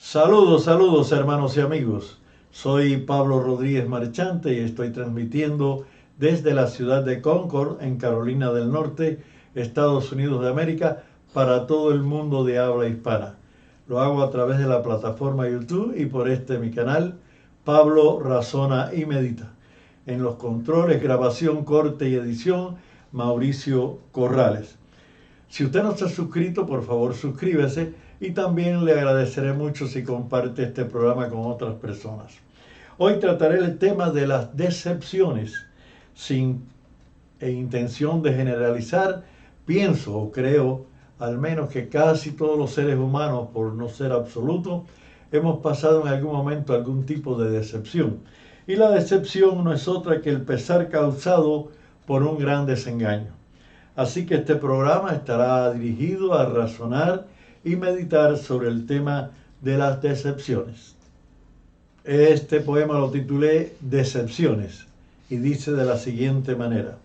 Saludos, saludos hermanos y amigos. Soy Pablo Rodríguez Marchante y estoy transmitiendo desde la ciudad de Concord, en Carolina del Norte, Estados Unidos de América, para todo el mundo de habla hispana. Lo hago a través de la plataforma YouTube y por mi canal, Pablo Razona y Medita. En los controles, grabación, corte y edición, Mauricio Corrales. Si usted no está suscrito, por favor suscríbase y también le agradeceré mucho si comparte este programa con otras personas. Hoy trataré el tema de las decepciones. Sin intención de generalizar, pienso o creo al menos que casi todos los seres humanos, por no ser absoluto, hemos pasado en algún momento algún tipo de decepción. Y la decepción no es otra que el pesar causado por un gran desengaño. Así que este programa estará dirigido a razonar y meditar sobre el tema de las decepciones. Este poema lo titulé Decepciones y dice de la siguiente manera: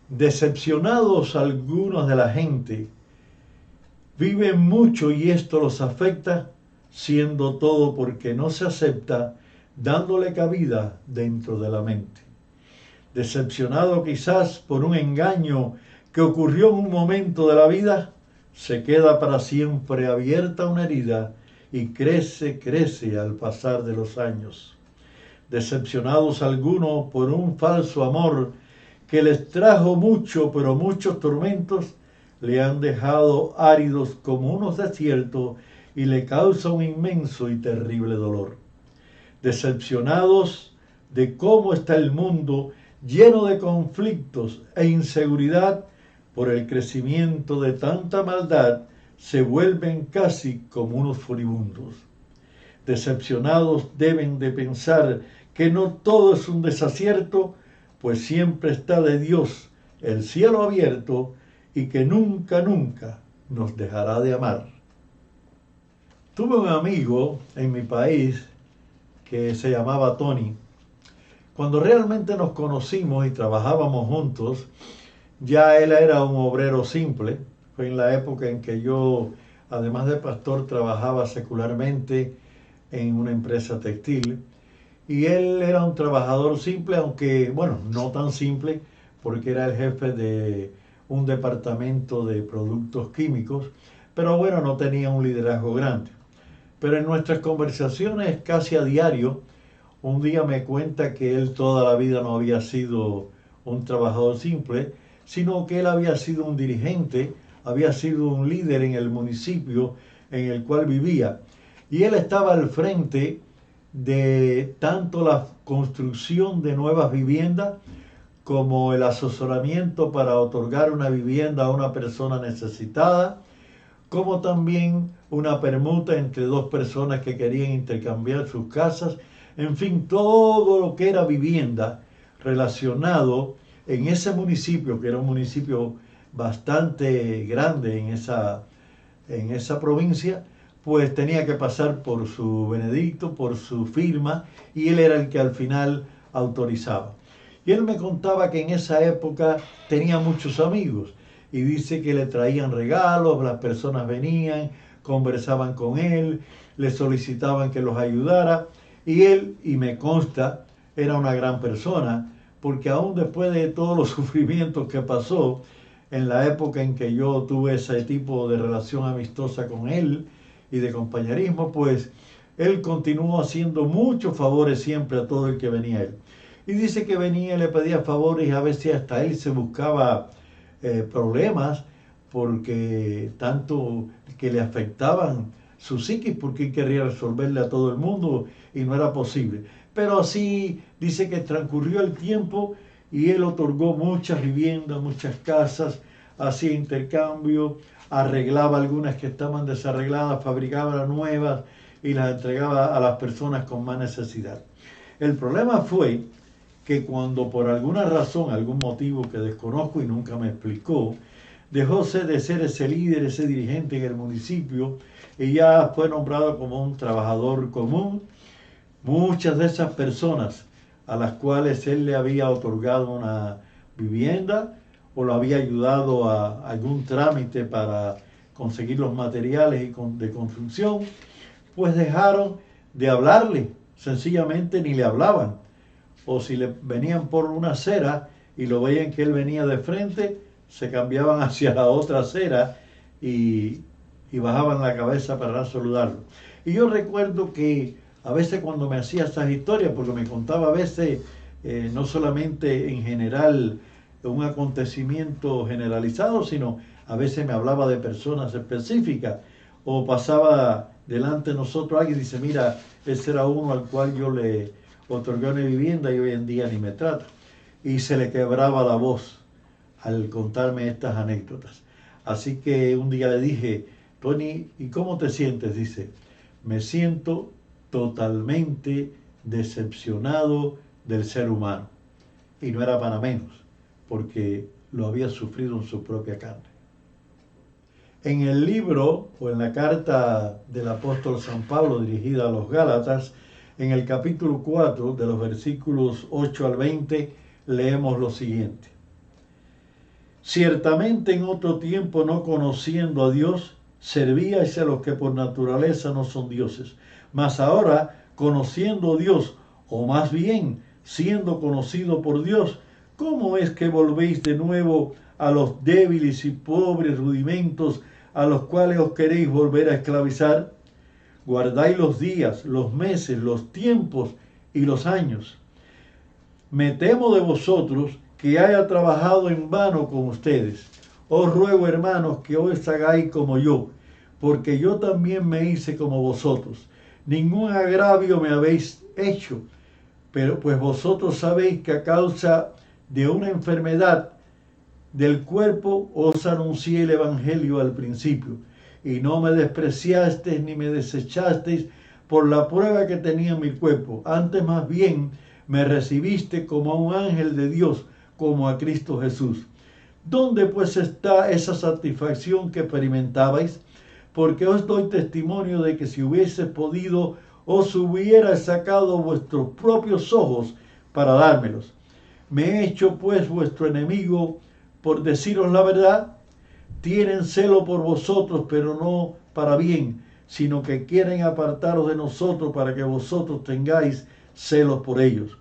decepcionados algunos de la gente, viven mucho y esto los afecta, siendo todo porque no se acepta, dándole cabida dentro de la mente. Decepcionado quizás por un engaño que ocurrió en un momento de la vida, se queda para siempre abierta una herida y crece al pasar de los años. Decepcionados algunos por un falso amor que les trajo mucho, pero muchos tormentos, le han dejado áridos como unos desiertos y le causa un inmenso y terrible dolor. Decepcionados de cómo está el mundo, lleno de conflictos e inseguridad por el crecimiento de tanta maldad, se vuelven casi como unos furibundos. Decepcionados deben de pensar que no todo es un desacierto, pues siempre está de Dios el cielo abierto y que nunca, nunca nos dejará de amar. Tuve un amigo en mi país que se llamaba Tony. Cuando realmente nos conocimos y trabajábamos juntos, ya él era un obrero simple. Fue en la época en que yo, además de pastor, trabajaba secularmente en una empresa textil. Y él era un trabajador simple, aunque, bueno, no tan simple, porque era el jefe de un departamento de productos químicos, pero bueno, no tenía un liderazgo grande. Pero en nuestras conversaciones casi a diario, un día me cuenta que él toda la vida no había sido un trabajador simple, sino que él había sido un dirigente, había sido un líder en el municipio en el cual vivía. Y él estaba al frente de tanto la construcción de nuevas viviendas como el asesoramiento para otorgar una vivienda a una persona necesitada, como también una permuta entre dos personas que querían intercambiar sus casas. En fin, todo lo que era vivienda relacionado en ese municipio, que era un municipio bastante grande en esa provincia, pues tenía que pasar por su veredicto, por su firma, y él era el que al final autorizaba. Y él me contaba que en esa época tenía muchos amigos, y dice que le traían regalos, las personas venían, conversaban con él, le solicitaban que los ayudara, y él, y me consta, era una gran persona, porque aún después de todos los sufrimientos que pasó, en la época en que yo tuve ese tipo de relación amistosa con él y de compañerismo, pues él continuó haciendo muchos favores siempre a todo el que venía a él. Y dice que venía y le pedía favores y a veces hasta él se buscaba problemas porque tanto que le afectaban su psiquis, porque él quería resolverle a todo el mundo y no era posible. Pero así dice que transcurrió el tiempo y él otorgó muchas viviendas, muchas casas, hacía intercambio, arreglaba algunas que estaban desarregladas, fabricaba las nuevas y las entregaba a las personas con más necesidad. El problema fue que cuando por alguna razón, algún motivo que desconozco y nunca me explicó, dejó de ser ese líder, ese dirigente en el municipio y ya fue nombrado como un trabajador común, muchas de esas personas a las cuales él le había otorgado una vivienda o lo había ayudado a algún trámite para conseguir los materiales de construcción, pues dejaron de hablarle, sencillamente ni le hablaban. O si le venían por una acera y lo veían que él venía de frente, se cambiaban hacia la otra acera y bajaban la cabeza para saludarlo. Y yo recuerdo que a veces cuando me hacía estas historias, porque me contaba a veces no solamente en general un acontecimiento generalizado, sino a veces me hablaba de personas específicas, o pasaba delante de nosotros alguien y dice, mira, ese era uno al cual yo le otorgué una vivienda y hoy en día ni me trata. Y se le quebraba la voz al contarme estas anécdotas. Así que un día le dije, Tony, ¿y cómo te sientes? Dice, me siento totalmente decepcionado del ser humano. Y no era para menos, porque lo había sufrido en su propia carne. En el libro o en la carta del apóstol San Pablo dirigida a los Gálatas, en el capítulo 4, de los versículos 8 al 20, leemos lo siguiente. Ciertamente en otro tiempo, no conociendo a Dios, servíais a los que por naturaleza no son dioses. Mas ahora, conociendo a Dios, o más bien siendo conocido por Dios, ¿cómo es que volvéis de nuevo a los débiles y pobres rudimentos a los cuales os queréis volver a esclavizar? Guardáis los días, los meses, los tiempos y los años. Me temo de vosotros que haya trabajado en vano con ustedes. Os ruego, hermanos, que os hagáis como yo, porque yo también me hice como vosotros. Ningún agravio me habéis hecho, pero pues vosotros sabéis que a causa de una enfermedad del cuerpo os anuncié el Evangelio al principio, y no me despreciasteis ni me desechasteis por la prueba que tenía en mi cuerpo. Antes más bien me recibiste como a un ángel de Dios, como a Cristo Jesús. ¿Dónde pues está esa satisfacción que experimentabais? Porque os doy testimonio de que si hubiese podido, os hubiera sacado vuestros propios ojos para dármelos. Me he hecho pues vuestro enemigo por deciros la verdad. Tienen celo por vosotros, pero no para bien, sino que quieren apartaros de nosotros para que vosotros tengáis celos por ellos.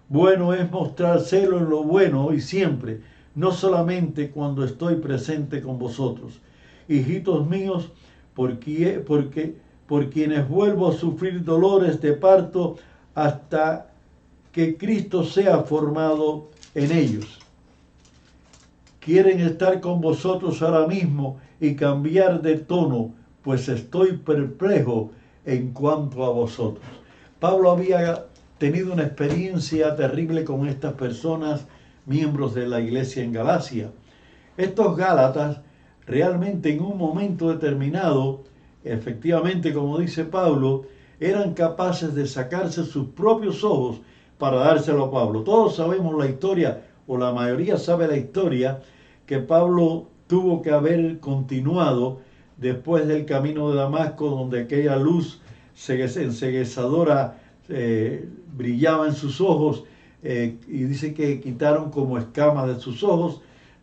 Bueno es mostrar celo en lo bueno y siempre, no solamente cuando estoy presente con vosotros. Hijitos míos, por quienes vuelvo a sufrir dolores de parto hasta que Cristo sea formado en ellos. Quieren estar con vosotros ahora mismo y cambiar de tono, pues estoy perplejo en cuanto a vosotros. Pablo había tenido una experiencia terrible con estas personas, miembros de la iglesia en Galacia. Estos Gálatas realmente en un momento determinado, efectivamente, como dice Pablo, eran capaces de sacarse sus propios ojos para dárselo a Pablo. Todos sabemos la historia, o la mayoría sabe la historia, que Pablo tuvo que haber continuado después del camino de Damasco, donde aquella luz enceguezadora brillaba en sus ojos, y dice que quitaron como escamas de sus ojos.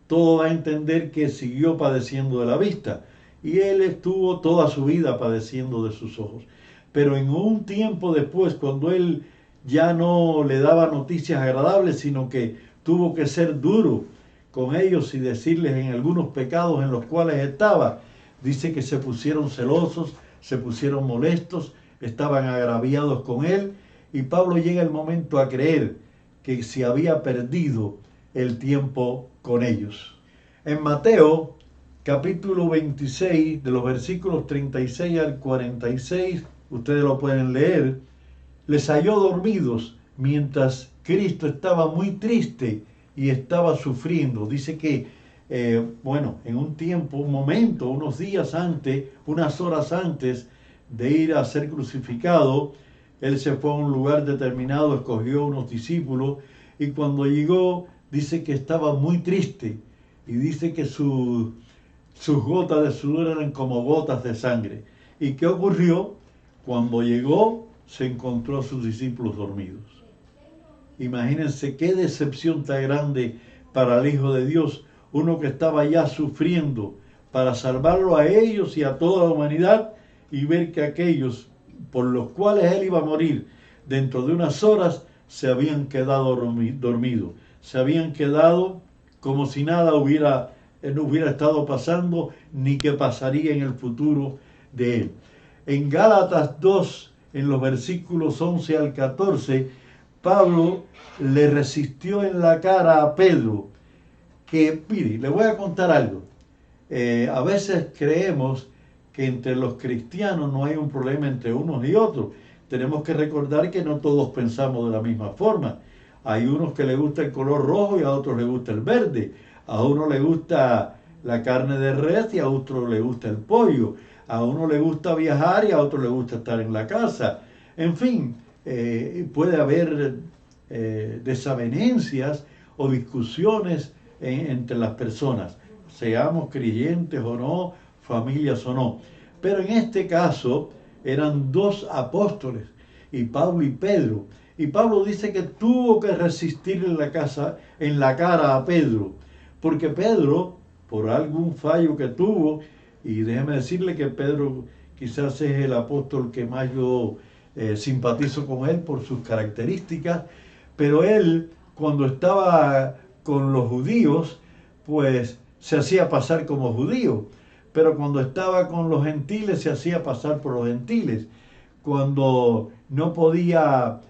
Todo va a entender que siguió padeciendo de la vista, y él estuvo toda su vida padeciendo de sus ojos. Pero en un tiempo después, cuando él ya no le daba noticias agradables, sino que tuvo que ser duro con ellos y decirles en algunos pecados en los cuales estaba, dice que se pusieron celosos, se pusieron molestos, estaban agraviados con él, y Pablo llega el momento a creer que se había perdido el tiempo con ellos. En Mateo capítulo 26, de los versículos 36 al 46, ustedes lo pueden leer, les halló dormidos mientras Cristo estaba muy triste y estaba sufriendo. Dice que, en un tiempo, un momento, unos días antes, unas horas antes de ir a ser crucificado, él se fue a un lugar determinado, escogió unos discípulos, y cuando llegó, dice que estaba muy triste, y dice que sus gotas de sudor eran como gotas de sangre. ¿Y qué ocurrió? Cuando llegó, se encontró a sus discípulos dormidos. Imagínense qué decepción tan grande para el Hijo de Dios, uno que estaba ya sufriendo para salvarlo a ellos y a toda la humanidad, y ver que aquellos por los cuales él iba a morir dentro de unas horas, se habían quedado dormidos, se habían quedado como si nada no hubiera estado pasando, ni que pasaría en el futuro de él. En Gálatas 2, en los versículos 11 al 14, Pablo le resistió en la cara a Pedro, que, mire, le voy a contar algo. A veces creemos que entre los cristianos no hay un problema entre unos y otros. Tenemos que recordar que no todos pensamos de la misma forma. Hay unos que les gusta el color rojo y a otros les gusta el verde. A uno le gusta la carne de res y a otro le gusta el pollo. A uno le gusta viajar y a otro le gusta estar en la casa. En fin, puede haber desavenencias o discusiones entre las personas, seamos creyentes o no, familias o no. Pero en este caso eran dos apóstoles, y Pablo y Pedro. Y Pablo dice que tuvo que resistir en la cara a Pedro, porque Pedro, por algún fallo que tuvo, y déjeme decirle que Pedro quizás es el apóstol que más yo simpatizo con él por sus características, pero él, cuando estaba con los judíos, pues se hacía pasar como judío, pero cuando estaba con los gentiles se hacía pasar por los gentiles. Cuando no podía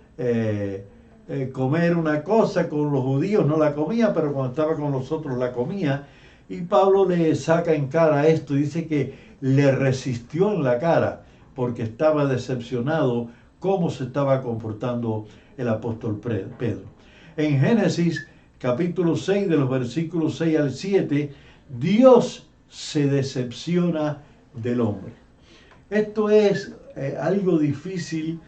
comer una cosa con los judíos no la comía, pero cuando estaba con los otros la comía. Y Pablo le saca en cara esto, dice que le resistió en la cara porque estaba decepcionado cómo se estaba comportando el apóstol Pedro. En Génesis capítulo 6, de los versículos 6 al 7, Dios se decepciona del hombre. Esto es algo difícil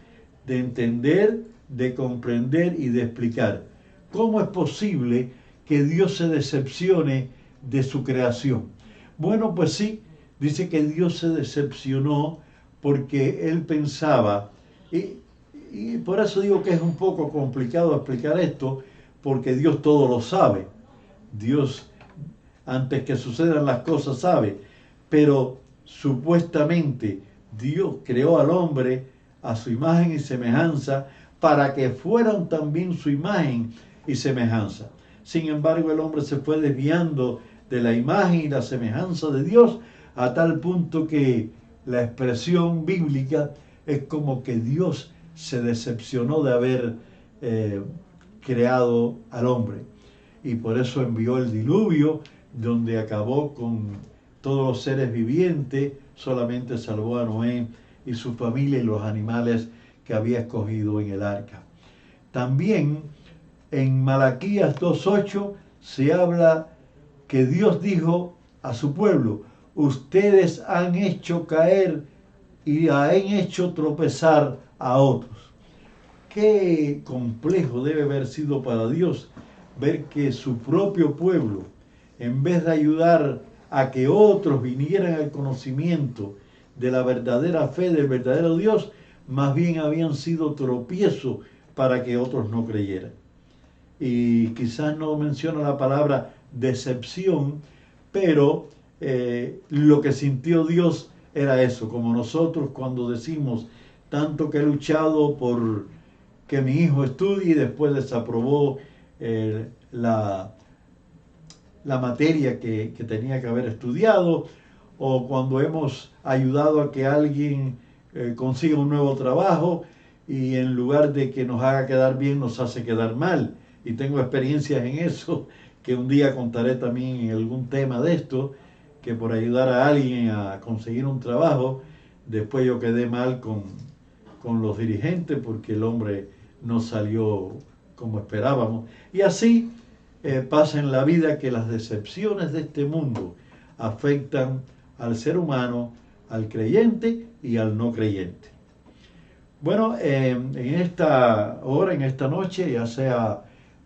de entender, de comprender y de explicar. ¿Cómo es posible que Dios se decepcione de su creación? Bueno, pues sí, dice que Dios se decepcionó porque él pensaba, y por eso digo que es un poco complicado explicar esto, porque Dios todo lo sabe. Dios, antes que sucedan las cosas, sabe. Pero supuestamente Dios creó al hombre a su imagen y semejanza para que fueran también su imagen y semejanza. Sin embargo, el hombre se fue desviando de la imagen y la semejanza de Dios a tal punto que la expresión bíblica es como que Dios se decepcionó de haber creado al hombre, y por eso envió el diluvio, donde acabó con todos los seres vivientes, solamente salvó a Noé y su familia y los animales que había escogido en el arca. También en Malaquías 2:8 se habla que Dios dijo a su pueblo: ustedes han hecho caer y han hecho tropezar a otros. Qué complejo debe haber sido para Dios ver que su propio pueblo, en vez de ayudar a que otros vinieran al conocimiento de la verdadera fe del verdadero Dios, más bien habían sido tropiezo para que otros no creyeran. Y quizás no menciona la palabra decepción, pero lo que sintió Dios era eso, como nosotros cuando decimos: tanto que he luchado por que mi hijo estudie y después desaprobó la materia que tenía que haber estudiado, o cuando hemos ayudado a que alguien consiga un nuevo trabajo y en lugar de que nos haga quedar bien nos hace quedar mal. Y tengo experiencias en eso, que un día contaré también en algún tema de esto, que por ayudar a alguien a conseguir un trabajo, después yo quedé mal con los dirigentes porque el hombre no salió como esperábamos. Y así pasa en la vida, que las decepciones de este mundo afectan al ser humano, al creyente y al no creyente. Bueno, en esta hora, en esta noche, ya sea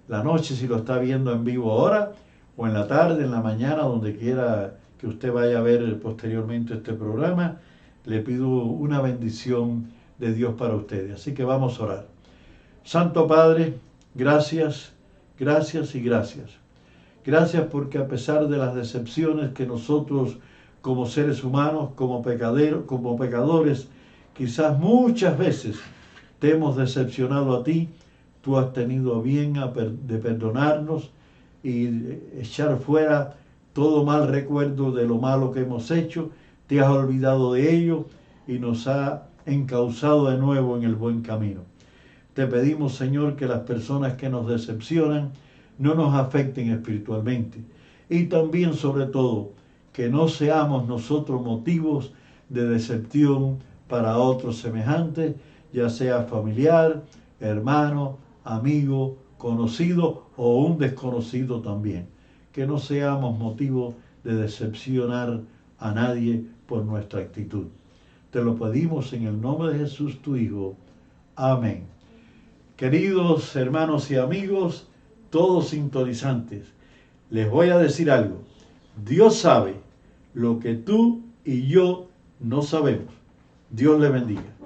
la noche si lo está viendo en vivo ahora, o en la tarde, en la mañana, donde quiera que usted vaya a ver posteriormente este programa, le pido una bendición de Dios para ustedes. Así que vamos a orar. Santo Padre, gracias, gracias y gracias. Gracias porque a pesar de las decepciones que nosotros como seres humanos, como pecadores, Quizás muchas veces te hemos decepcionado a ti, tú has tenido bien de perdonarnos y echar fuera todo mal recuerdo de lo malo que hemos hecho, te has olvidado de ello y nos ha encauzado de nuevo en el buen camino. Te pedimos, Señor, que las personas que nos decepcionan no nos afecten espiritualmente y también, sobre todo, que no seamos nosotros motivos de decepción para otros semejantes, ya sea familiar, hermano, amigo, conocido o un desconocido también. Que no seamos motivo de decepcionar a nadie por nuestra actitud. Te lo pedimos en el nombre de Jesús, tu Hijo. Amén. Queridos hermanos y amigos, todos sintonizantes, les voy a decir algo. Dios sabe lo que tú y yo no sabemos. Dios le bendiga.